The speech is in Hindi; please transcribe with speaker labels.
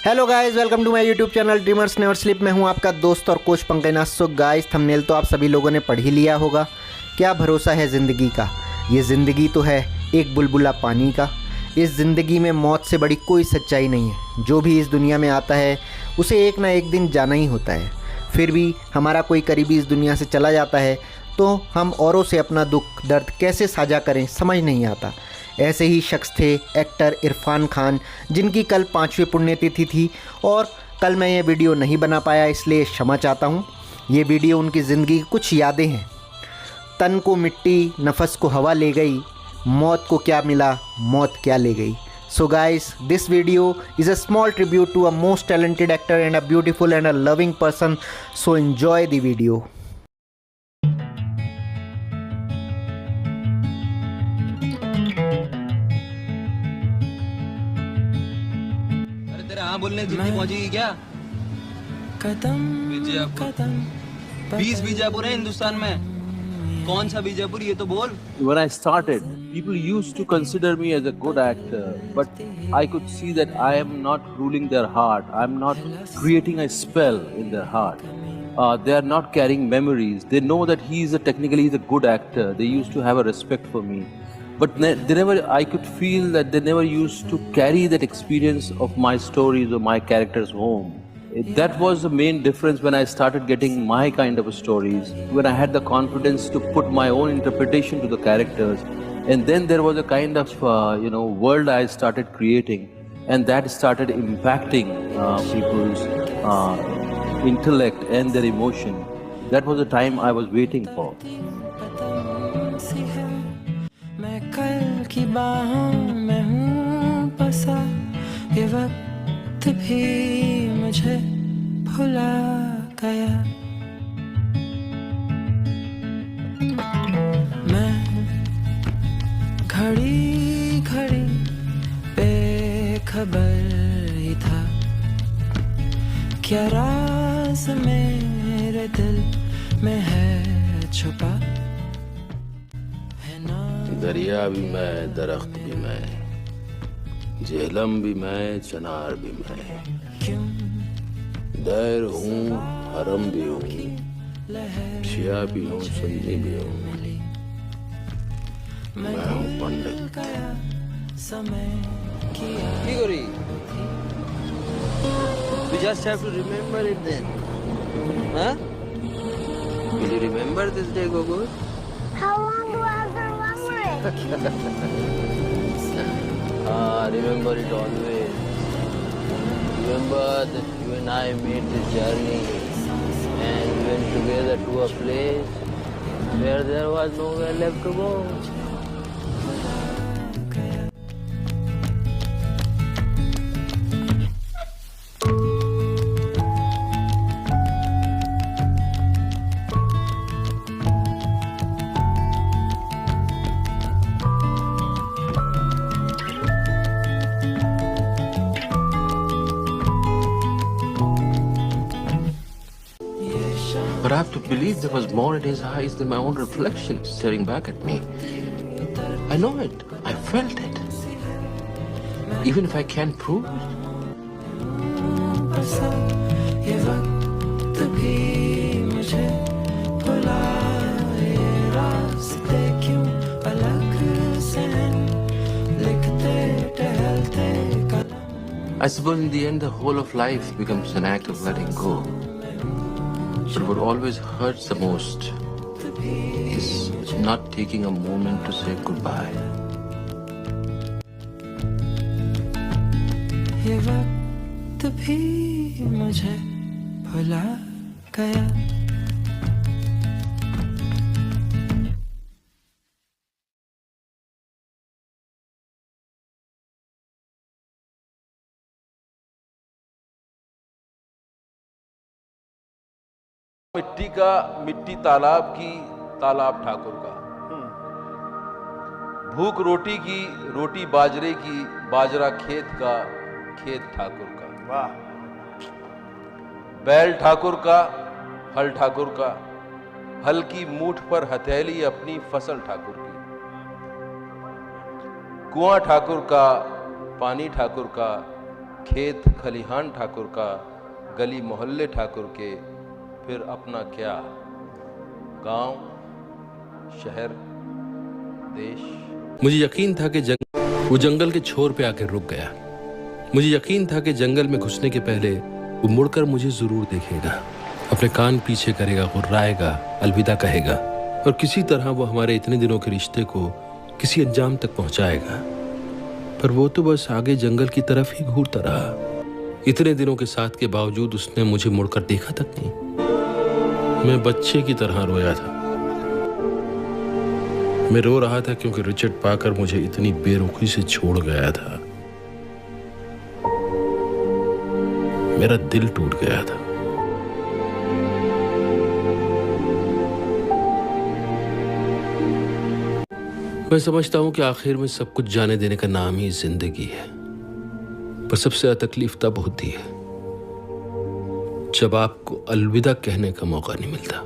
Speaker 1: Hello guys, welcome to my YouTube channel dreamers never sleep. मैं हूं आपका दोस्त और coach Pankaj Nath. So guys, thumbnail तो आप सभी लोगों ने पढ़ ही लिया होगा। क्या भरोसा है ज़िंदगी का। ये ज़िंदगी तो है एक बुलबुला पानी का। इस ज़िंदगी में मौत से बड़ी कोई सच्चाई नहीं है। जो भी इस दुनिया में आता है उसे एक ना एक दिन जाना ही होता है। फिर भी हमारा कोई करीबी इस दुनिया से चला जाता है तो हम औरों से अपना दुख दर्द कैसे साझा करें समझ नहीं आता। ऐसे ही शख्स थे एक्टर इरफान खान, जिनकी कल 5वीं पुण्यतिथि थी और कल मैं ये वीडियो नहीं बना पाया, इसलिए क्षमा चाहता हूँ। ये वीडियो उनकी ज़िंदगी की कुछ यादें हैं। तन को मिट्टी, नफस को हवा ले गई, मौत को क्या मिला, मौत क्या ले गई। So guys, this video is a small tribute to a most talented actor and a beautiful and a loving person. So enjoy the video.
Speaker 2: अरे तेरे हाँ बोलने जितनी पहुंचेगी क्या?
Speaker 3: कदम
Speaker 2: बीजापुर 20 बीजापुर है हिंदुस्तान में। कौन सा बीजापुर ये तो बोल।
Speaker 4: When I started, people used to consider me as a good actor, but I could see that I am not ruling their heart. I am not creating a spell in their heart. They are not carrying memories. They know that he's a good actor. They used to have a respect for me. But they never, I could feel that they never used to carry that experience of my stories or my characters home. That was the main difference when I started getting my kind of stories, when I had the confidence to put my own interpretation to the characters. And then there was a kind of, world I started creating, and that started impacting people's intellect and their emotion. That was the time I was waiting for.
Speaker 3: मैं कल की बाहों में हूँ बसा, ये वक्त भी मुझे भुला गया। मैं घड़ी घड़ी बेखबर ही था, क्या राज मेरे दिल में है छुपा।
Speaker 5: दरिया भी मैं, दरख्त भी मैं, झेलम भी मैं, चनार भी मैं, दैर हूँ, हरम भी हूँ, शिया भी हूँ, सुन्नी भी हूँ, मैं हूँ पंडित।
Speaker 2: Igori, we just have to remember it then. Huh? Will you remember this day, Gogo?
Speaker 6: How long do I have to remember it?
Speaker 5: Remember it always. Remember that you and I made this journey and we went together to a place where there was nowhere left to go. But I have to believe there was more in his eyes than my own reflection staring back at me. I know it. I felt it. Even if I can't prove it.
Speaker 3: ये वक्त भी मुझे भुला, ये रास्ते क्यों अलग से हैं, लिखते टहलते कदम।
Speaker 5: I suppose in the end the whole of life becomes an act of letting go. But what always hurts the most is not taking a moment to say goodbye.
Speaker 3: ये वक्त भी मुझे भुला गया।
Speaker 7: मिट्टी का मिट्टी तालाब की, तालाब ठाकुर का। भूख रोटी की, रोटी बाजरे की, बाजरा खेत का, खेत ठाकुर का। वाह। बैल ठाकुर का, हल ठाकुर का, हल की मूठ पर हथेली अपनी, फसल ठाकुर की। कुआं ठाकुर का, पानी ठाकुर का, खेत खलिहान ठाकुर का, गली मोहल्ले ठाकुर के, फिर अपना क्या, गांव, शहर, देश।
Speaker 5: मुझे यकीन था कि वो जंगल के छोर पे आकर रुक गया। मुझे यकीन था कि जंगल में घुसने के पहले वो मुड़कर मुझे जरूर देखेगा, अपने कान पीछे करेगा, गुर्राएगा, अलविदा कहेगा और किसी तरह वो हमारे इतने दिनों के रिश्ते को किसी अंजाम तक पहुंचाएगा। पर वो तो बस आगे जंगल की तरफ ही घूरता रहा। इतने दिनों के साथ के बावजूद उसने मुझे मुड़कर देखा तक नहीं। मैं बच्चे की तरह रोया था। मैं रो रहा था क्योंकि रिचर्ड पाकर मुझे इतनी बेरुखी से छोड़ गया था। मेरा दिल टूट गया था। मैं समझता हूं कि आखिर में सब कुछ जाने देने का नाम ही जिंदगी है। पर सबसे ज्यादा तकलीफ तब होती है जब आपको अलविदा कहने का मौका नहीं मिलता।